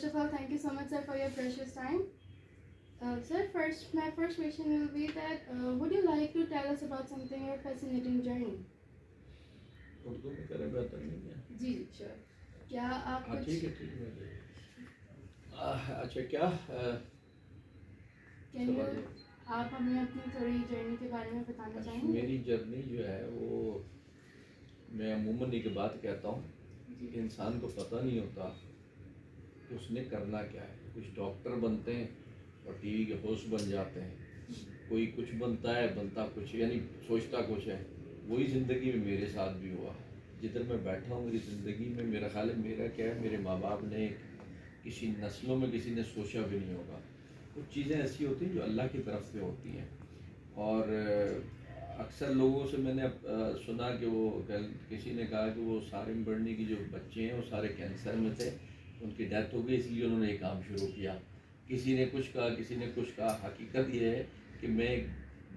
first of all, thank you so much, sir, for your precious time. Sir, my first question will be that would you like to tell us about something your fascinating journey? Urdu میں کریں بہتر نہیں ہے؟ جی sure. کیا آپ ہاں کچھ ٹھیک ہے اچھا کیا آپ ہمیں اپنی تھوڑی جرنی کے بارے میں بتانا چاہیں گے؟ میری جرنی جو ہے وہ میں عموماً ایک بات کہتا ہوں کہ انسان کو پتہ نہیں ہوتا کہ اس نے کرنا کیا ہے. کچھ ڈاکٹر بنتے ہیں اور ٹی وی کے ہوسٹ بن جاتے ہیں, کوئی کچھ بنتا ہے بنتا کچھ یعنی سوچتا کچھ ہے. وہی زندگی میں میرے ساتھ بھی ہوا. جدھر میں بیٹھا ہوں میری زندگی میں میرا خیال ہے میرا کیا ہے, میرے ماں باپ نے کسی نسلوں میں کسی نے سوچا بھی نہیں ہوگا. کچھ چیزیں ایسی ہوتی ہیں جو اللہ کی طرف سے ہوتی ہیں. اور اکثر لوگوں سے میں نے سنا کہ وہ کسی نے کہا کہ وہ سارم بڑھنی کی جو بچے ہیں وہ سارے کینسر میں تھے, ان کی ڈیتھ ہو گئی اس لیے انہوں نے یہ کام شروع کیا. کسی نے کچھ کہا کسی نے کچھ کہا. حقیقت یہ ہے کہ میں ایک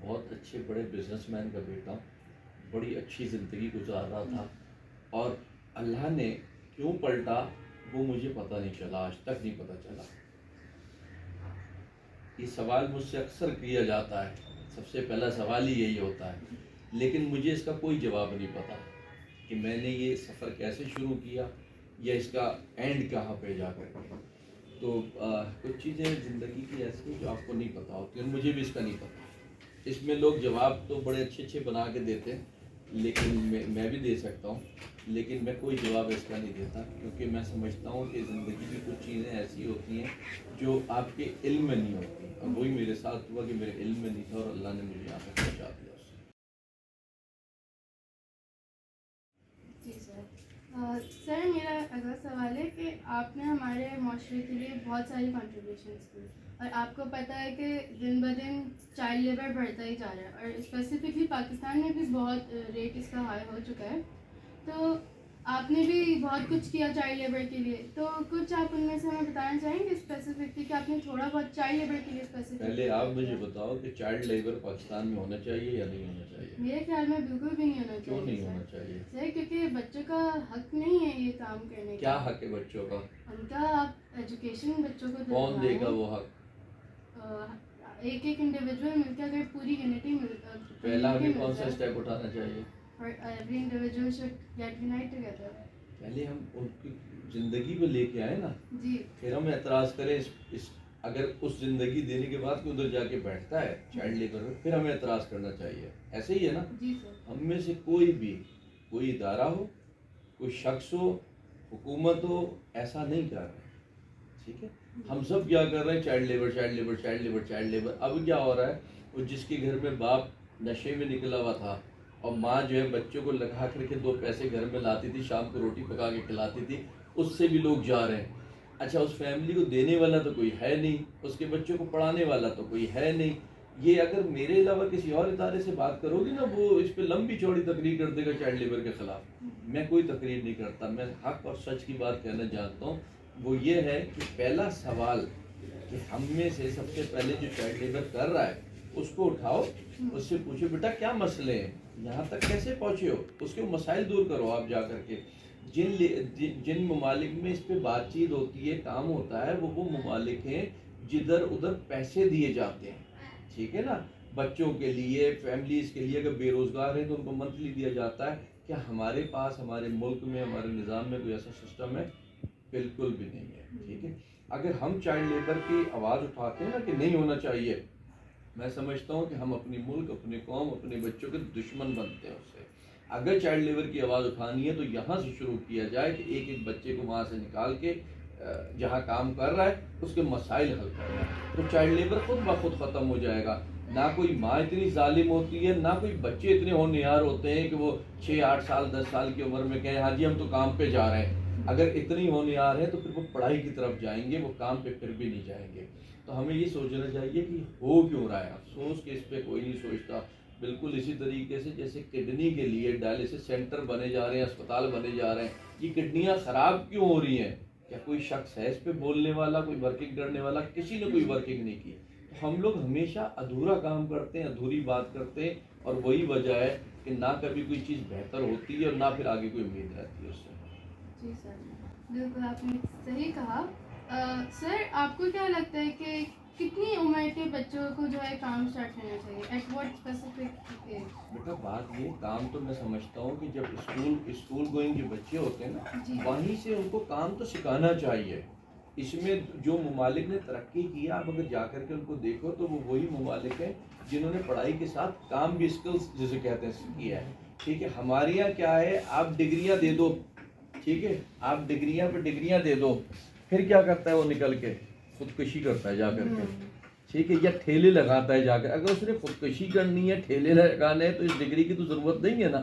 بہت اچھے بڑے بزنس مین کا بیٹا ہوں, بڑی اچھی زندگی گزار رہا تھا, اور اللہ نے کیوں پلٹا وہ مجھے پتہ نہیں چلا, آج تک نہیں پتہ چلا. یہ سوال مجھ سے اکثر کیا جاتا ہے, سب سے پہلا سوال ہی یہی ہوتا ہے, لیکن مجھے اس کا کوئی جواب نہیں پتا کہ میں نے یہ سفر کیسے شروع کیا یا اس کا اینڈ کہاں پہ جا کر کے. تو کچھ چیزیں زندگی کی ایسی ہیں جو آپ کو نہیں پتہ ہوتی, اور مجھے بھی اس کا نہیں پتہ. اس میں لوگ جواب تو بڑے اچھے اچھے بنا کے دیتے ہیں, لیکن میں بھی دے سکتا ہوں, لیکن میں کوئی جواب اس کا نہیں دیتا, کیونکہ میں سمجھتا ہوں کہ زندگی کی کچھ چیزیں ایسی ہوتی ہیں جو آپ کے علم میں نہیں ہوتی. اور وہی میرے ساتھ ہوا کہ میرے علم میں نہیں تھا اور اللہ نے مجھے یہاں پہ پہنچا دیا. جی سر. سر میرا اگلا سوال ہے کہ آپ نے ہمارے معاشرے کے لیے بہت ساری کنٹریبیوشنس کی, اور آپ کو پتہ ہے کہ دن بہ دن چائلڈ لیبر بڑھتا ہی جا رہا ہے, اور اسپیسیفکلی پاکستان میں بھی بہت ریٹ اس کا ہائی ہو چکا ہے. تو آپ نے بھی بہت کچھ کیا چائلڈ لیبر کے لیے, تو کچھ آپ ان میں سے ہمیں بتانا چاہیں گے اسپیسیفکلی کہ آپ نے تھوڑا بہت چائلڈ لیبر کے لیے اسپیسیفک. پہلے آپ مجھے بتاؤ کہ چائلڈ لیبر پاکستان میں ہونا چاہیے یا نہیں ہونا چاہیے؟ میرے خیال میں بالکل بھی نہیں ہونا چاہیے. کیوں نہیں ہونا چاہیے سر کیونکہ بچوں کا حق نہیں ہے یہ کام کرنے کا. کیا حق ہے بچوں کا؟ ان کا آپ ایجوکیشن بچوں کو کون دے گا وہ حق؟ ایک انڈیویجول مل کے, اگر پوری یونٹی پہلا ہمیں کون سا اسٹیپ اٹھانا چاہیے؟ Every individual should get unite together. پہلے ہم ان کی زندگی پہ لے کے آئے نا, جی. پھر ہم اعتراض کریں اگر اس زندگی دینے کے بعد کوئی ادھر جا کے بیٹھتا ہے چائلڈ لیبر میں, پھر ہمیں اعتراض کرنا چاہیے. ایسے ہی ہے نا؟ جی سر. ہم میں سے کوئی بھی کوئی ادارہ ہو, کوئی شخص ہو, حکومت ہو, ایسا نہیں کر رہے. ٹھیک ہے, ہم سب کیا کر رہے ہیں؟ Child labour child labour child labour child labour. اب کیا ہو رہا ہے, وہ جس کے گھر میں باپ نشے میں نکلا ہوا تھا اور ماں جو ہے بچوں کو لگا کر کے 2 پیسے گھر میں لاتی تھی, شام کو روٹی پکا کے کھلاتی تھی, اس سے بھی لوگ جا رہے ہیں. اچھا, اس فیملی کو دینے والا تو کوئی ہے نہیں, اس کے بچوں کو پڑھانے والا تو کوئی ہے نہیں. یہ اگر میرے علاوہ کسی اور ادارے سے بات کرو گی نا, وہ اس پہ لمبی چوڑی تقریر کر دے گا چائلڈ لیبر کے خلاف. میں کوئی تقریر نہیں کرتا, میں حق اور سچ کی بات کہنا جانتا ہوں. وہ یہ ہے کہ پہلا سوال کہ ہم میں سے سب سے پہلے جو چائلڈ لیبر کر رہا ہے اس کو اٹھاؤ, اس سے پوچھو بیٹا کیا مسئلے ہیں, یہاں تک کیسے پہنچے ہو, اس کے مسائل دور کرو آپ جا کر کے. جن ممالک میں اس پہ بات چیت ہوتی ہے, کام ہوتا ہے, وہ ممالک ہیں جدھر ادھر پیسے دیے جاتے ہیں. ٹھیک ہے نا, بچوں کے لیے, فیملیز کے لیے. اگر بے روزگار ہیں تو ان کو منتھلی دیا جاتا ہے. کیا ہمارے پاس ہمارے ملک میں ہمارے نظام میں کوئی ایسا سسٹم ہے؟ بالکل بھی نہیں ہے. ٹھیک ہے, اگر ہم چائلڈ لیبر کی آواز اٹھاتے ہیں نا کہ نہیں ہونا چاہیے, میں سمجھتا ہوں کہ ہم اپنی ملک, اپنی قوم, اپنے بچوں کے دشمن بنتے ہیں اس سے. اگر چائلڈ لیبر کی آواز اٹھانی ہے تو یہاں سے شروع کیا جائے کہ ایک ایک بچے کو وہاں سے نکال کے جہاں کام کر رہا ہے اس کے مسائل حل کرنا ہے, تو چائلڈ لیبر خود بخود ختم ہو جائے گا. نہ کوئی ماں اتنی ظالم ہوتی ہے, نہ کوئی بچے اتنے ہونہار ہوتے ہیں کہ وہ 6, 8 سال 10 سال کی عمر میں کہیں ہاں جی ہم تو کام پہ جا رہے ہیں. اگر اتنی ہونہار ہے تو پھر وہ پڑھائی کی طرف جائیں گے, وہ کام پہ پھر بھی نہیں جائیں گے. تو ہمیں یہ سوچنا چاہیے کہ ہو کیوں رہا ہے. افسوس کہ اس پہ کوئی نہیں سوچتا. بالکل اسی طریقے سے جیسے کڈنی کے لیے ڈائلسس سینٹر بنے جا رہے ہیں, اسپتال بنے جا رہے ہیں, یہ کڈنیاں خراب کیوں ہو رہی ہیں؟ کیا کوئی شخص ہے اس پہ بولنے والا, کوئی ورکنگ کرنے والا؟ کسی نے کوئی ورکنگ نہیں کی. ہم لوگ ہمیشہ ادھورا کام کرتے ہیں, ادھوری بات کرتے ہیں, اور وہی وجہ ہے کہ نہ کبھی کوئی چیز بہتر ہوتی ہے اور نہ پھر آگے کوئی امید رہتی ہے اس سے. جی سر, بالکل آپ نے صحیح کہا. سر آپ کو کیا لگتا ہے کہ کتنی عمر کے بچوں کو جو ہے کام اسٹارٹ کرنا چاہیے؟ At what specific age? بیٹا بات یہ کام تو میں سمجھتا ہوں کہ جب اسکول گوئنگ جو بچے ہوتے ہیں جی نا وہیں سے ان کو کام تو سکھانا چاہیے. اس میں جو ممالک نے ترقی کی ہے آپ اگر جا کر کے ان کو دیکھو تو وہ وہی ممالک ہیں جنہوں نے پڑھائی کے ساتھ کام بھی اسکلس جسے کہتے ہیں کیا ہے. ٹھیک ہے, ہمارے یہاں کیا ہے, آپ ڈگریاں دے دو, ٹھیک ہے, آپ ڈگریاں پہ ڈگریاں دے دو, پھر کیا کرتا ہے وہ نکل کے خودکشی کرتا ہے جا کر کے, ٹھیک ہے, یا ٹھیلے لگاتا ہے جا کر. اگر اس نے خودکشی کرنی ہے, ٹھیلے لگانے ہیں, تو اس ڈگری کی تو ضرورت نہیں ہے نا.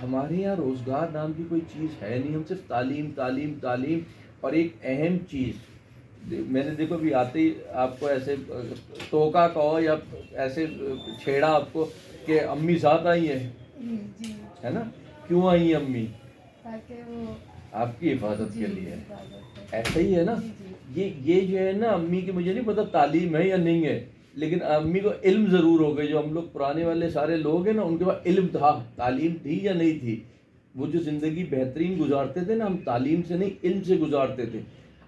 ہمارے یہاں روزگار نام کی کوئی چیز ہے نہیں, ہم صرف تعلیم تعلیم تعلیم. اور ایک اہم چیز میں نے دیکھو بھی آتے ہی آپ کو ایسے ٹوکا کہو یا ایسے چھیڑا آپ کو کہ امی ساتھ آئی ہیں, ہے نا, کیوں آئی ہیں امی؟ تاکہ وہ آپ کی حفاظت کے لیے. ایسا ہی ہے نا, یہ جو ہے نا امی کی مجھے نہیں پتا تعلیم ہے یا نہیں ہے, لیکن امی کو علم ضرور ہو گئی. جو ہم لوگ پرانے والے سارے لوگ ہیں نا ان کے پاس علم تھا, تعلیم تھی یا نہیں تھی. وہ جو زندگی بہترین گزارتے تھے نا, ہم تعلیم سے نہیں علم سے گزارتے تھے.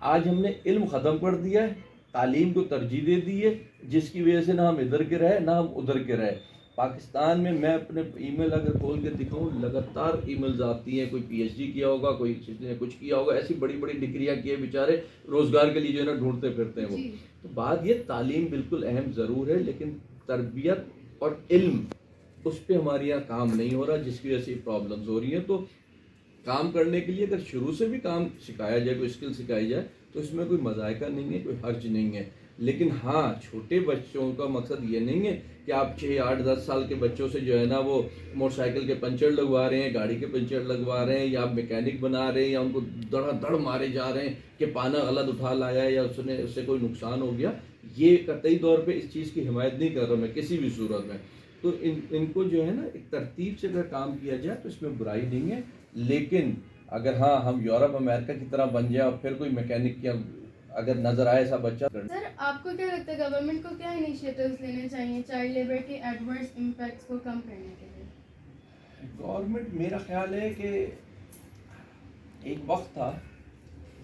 آج ہم نے علم ختم کر دیا ہے, تعلیم کو ترجیح دے دی ہے, جس کی وجہ سے نہ ہم ادھر کے رہے نہ ہم ادھر کے رہے. پاکستان میں اپنے ای میل اگر کھول کے دکھاؤں, لگاتار ای میلز آتی ہیں. کوئی پی ایچ ڈی کیا ہوگا, کوئی نے کچھ کیا ہوگا, ایسی بڑی بڑی ڈگریاں کیے بیچارے روزگار کے لیے جو ہے نا ڈھونڈتے پھرتے ہیں وہ. تو بات یہ تعلیم بالکل اہم ضرور ہے, لیکن تربیت اور علم اس پہ ہمارے یہاں کام نہیں ہو رہا, جس کی وجہ سے پرابلمز ہو رہی ہیں. تو کام کرنے کے لیے اگر شروع سے بھی کام سکھایا جائے, کوئی اسکل سکھائی جائے, تو اس میں کوئی مذائقہ نہیں ہے, کوئی حرج نہیں ہے. لیکن ہاں, چھوٹے بچوں کا مقصد یہ نہیں ہے کہ آپ 6, 8, 10 سال کے بچوں سے جو ہے نا وہ موٹر سائیکل کے پنچر لگوا رہے ہیں, گاڑی کے پنچر لگوا رہے ہیں, یا آپ میکینک بنا رہے ہیں, یا ان کو دڑا دڑ مارے جا رہے ہیں کہ پانا غلط اٹھا لایا یا اس سے کوئی نقصان ہو گیا. یہ قطعی طور پہ اس چیز کی حمایت نہیں کر رہا میں کسی بھی صورت میں. تو ان کو جو ہے نا ایک ترتیب سے اگر کام کیا جائے تو اس میں برائی نہیں ہے. لیکن اگر ہاں ہم یورپ امریکہ کی طرح بن جائے اور پھر کوئی میکینک کیا اگر نظر آئے ایسا بچہ. سر آپ کو کیا لگتا ہے گورنمنٹ کو کیا انیشیٹوز لینے چاہیے چائلڈ لیبر کے ایڈورس امپیکٹس کو کم کرنے کے لیے؟ گورنمنٹ, میرا خیال ہے کہ ایک وقت تھا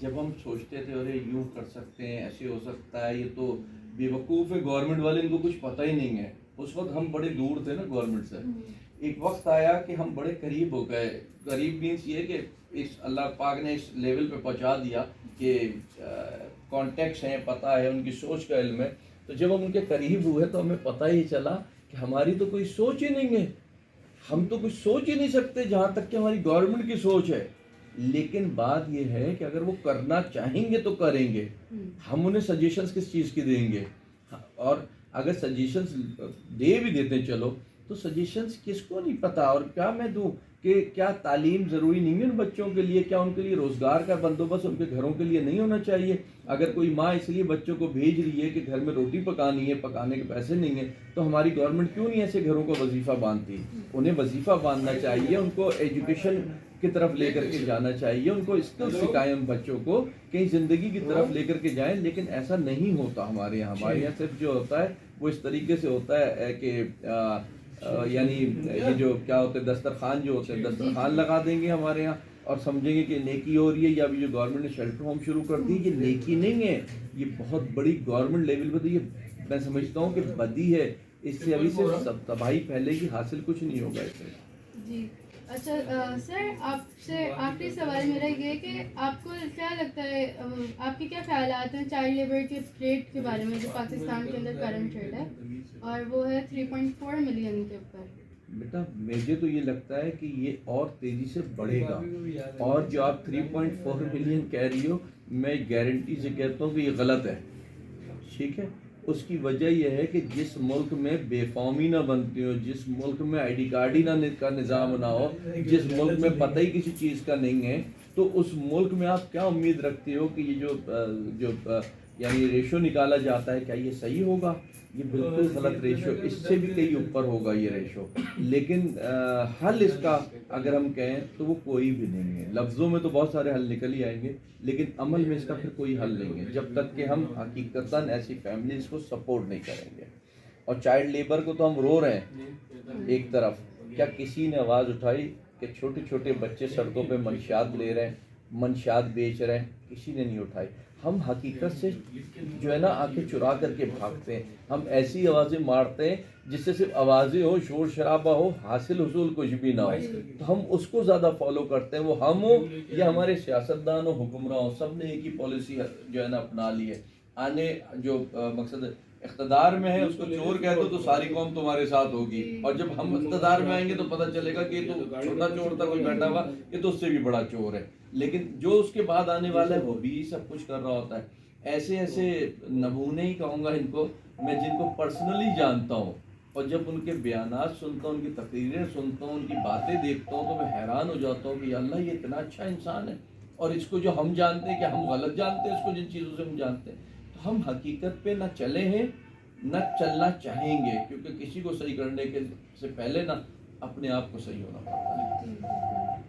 جب ہم سوچتے تھے ارے یوں کر سکتے ہیں, ایسے ہو سکتا ہے, یہ تو بے وقوف ہے گورنمنٹ والے, ان کو کچھ پتہ ہی نہیں ہے. اس وقت ہم بڑے دور تھے نا گورنمنٹ سے. ایک وقت آیا کہ ہم بڑے قریب ہو گئے. قریب مینس یہ کہ اس اللہ پاک نے اس لیول پہ پہنچا دیا کہ کانٹیکٹس ہیں, پتہ ہے, ان کی سوچ کا علم ہے. تو جب ہم ان کے قریب ہوئے تو ہمیں پتہ ہی چلا کہ ہماری تو کوئی سوچ ہی نہیں ہے, ہم تو کچھ سوچ ہی نہیں سکتے جہاں تک کہ ہماری گورنمنٹ کی سوچ ہے. لیکن بات یہ ہے کہ اگر وہ کرنا چاہیں گے تو کریں گے, ہم انہیں سجیشنز کس چیز کی دیں گے, اور اگر سجیشنز دے بھی دیتے ہیں چلو, تو سجیشنز کس کو نہیں پتہ, اور کیا میں دوں کہ کیا تعلیم ضروری نہیں ہے ان بچوں کے لیے, کیا ان کے لیے روزگار کا بندوبست ان کے گھروں کے لیے نہیں ہونا چاہیے. اگر کوئی ماں اس لیے بچوں کو بھیج رہی ہے کہ گھر میں روٹی پکانی ہے, پکانے کے پیسے نہیں ہیں, تو ہماری گورنمنٹ کیوں نہیں ایسے گھروں کو وظیفہ باندھتی؟ انہیں وظیفہ باندھنا چاہیے, ان کو ایجوکیشن کی طرف لے کر کے جانا چاہیے, ان کو اسکل سکھائیں ان بچوں کو, کہیں زندگی کی طرف لے کر کے جائیں. لیکن ایسا نہیں ہوتا ہمارے یہاں. ہمارے یہاں صرف جو ہوتا ہے وہ اس طریقے سے ہوتا ہے کہ یعنی یہ جو کیا ہوتے ہیں دسترخوان جو ہوتے ہیں, دسترخوان لگا دیں گے ہمارے یہاں اور سمجھیں گے کہ نیکی ہو رہی ہے. یا ابھی جو گورنمنٹ نے شیلٹر ہوم شروع کر دی, یہ نیکی نہیں ہے, یہ بہت بڑی گورنمنٹ لیول پہ تو یہ میں سمجھتا ہوں کہ بدی ہے. اس سے ابھی صرف تباہی پھیلے گی, حاصل کچھ نہیں ہوگا اس سے. جی اچھا سر, آپ سے آخری سوال میرا یہ ہے کہ آپ کو کیا لگتا ہے, آپ کے کیا خیالات ہیں چائلڈ لیبر کے ریٹ کے بارے میں جو پاکستان کے اندر کرنٹ ریٹ ہے, اور وہ ہے 3.4 ملین کے اوپر؟ بیٹا مجھے تو یہ لگتا ہے کہ یہ اور تیزی سے بڑھے گا, اور جو آپ 3.4 ملین کہہ رہی ہو, میں گارنٹی سے کہتا ہوں کہ یہ غلط ہے. ٹھیک ہے, اس کی وجہ یہ ہے کہ جس ملک میں بے فارمی نہ بنتی ہو, جس ملک میں آئی ڈی کارڈ ہی کا نظام نہ ہو, جس ملک میں پتہ ہی کسی چیز کا نہیں ہے, تو اس ملک میں آپ کیا امید رکھتے ہو کہ یہ جو یعنی ریشو نکالا جاتا ہے, کیا یہ صحیح ہوگا؟ یہ بالکل غلط ریشو, اس سے بھی کئی اوپر ہوگا یہ ریشو. لیکن حل اس کا اگر ہم کہیں تو وہ کوئی بھی نہیں ہے. لفظوں میں تو بہت سارے حل نکل ہی آئیں گے, لیکن عمل میں اس کا پھر کوئی حل نہیں ہے جب تک کہ ہم حقیقتاً ایسی فیملیز کو سپورٹ نہیں کریں گے. اور چائلڈ لیبر کو تو ہم رو رہے ہیں ایک طرف, کیا کسی نے آواز اٹھائی کہ چھوٹے چھوٹے بچے سڑکوں پہ منشیات لے رہے ہیں, منشیات بیچ رہے ہیں؟ کسی نے نہیں اٹھائی. ہم حقیقت سے جو ہے نا آنکھیں چرا کر کے بھاگتے ہیں. ہم ایسی آوازیں مارتے ہیں جس سے صرف آوازیں ہو, شور شرابہ ہو, حاصل حصول کچھ بھی نہ ہو. تو ہم اس کو زیادہ فالو کرتے ہیں. وہ ہم ہو یا ہمارے سیاستدان ہو, حکمراں ہو, سب نے ایک ہی پالیسی جو ہے نا اپنا لی ہے. آنے جو مقصد اقتدار میں ہے اس کو چور کہہ دو تو ساری قوم تمہارے ساتھ ہوگی, اور جب ہم اقتدار میں آئیں گے تو پتہ چلے گا کہ یہ تو چھوٹا چور تھا کوئی بیٹھا ہوا, یہ تو اس سے بھی بڑا چور ہے. لیکن جو اس کے بعد آنے والا ہے وہ بھی سب کچھ کر رہا ہوتا ہے. ایسے ایسے نمونے ہی کہوں گا ان کو میں, جن کو پرسنلی جانتا ہوں, اور جب ان کے بیانات سنتا ہوں, ان کی تقریریں سنتا ہوں, ان کی باتیں دیکھتا ہوں, تو میں حیران ہو جاتا ہوں کہ یا اللہ یہ اتنا اچھا انسان ہے, اور اس کو جو ہم جانتے ہیں کہ ہم غلط جانتے ہیں اس کو, جن چیزوں سے ہم جانتے ہیں. تو ہم حقیقت پہ نہ چلے ہیں نہ چلنا چاہیں گے, کیونکہ کسی کو صحیح کرنے کے سے پہلے نہ اپنے آپ کو صحیح ہونا پڑتا ہے.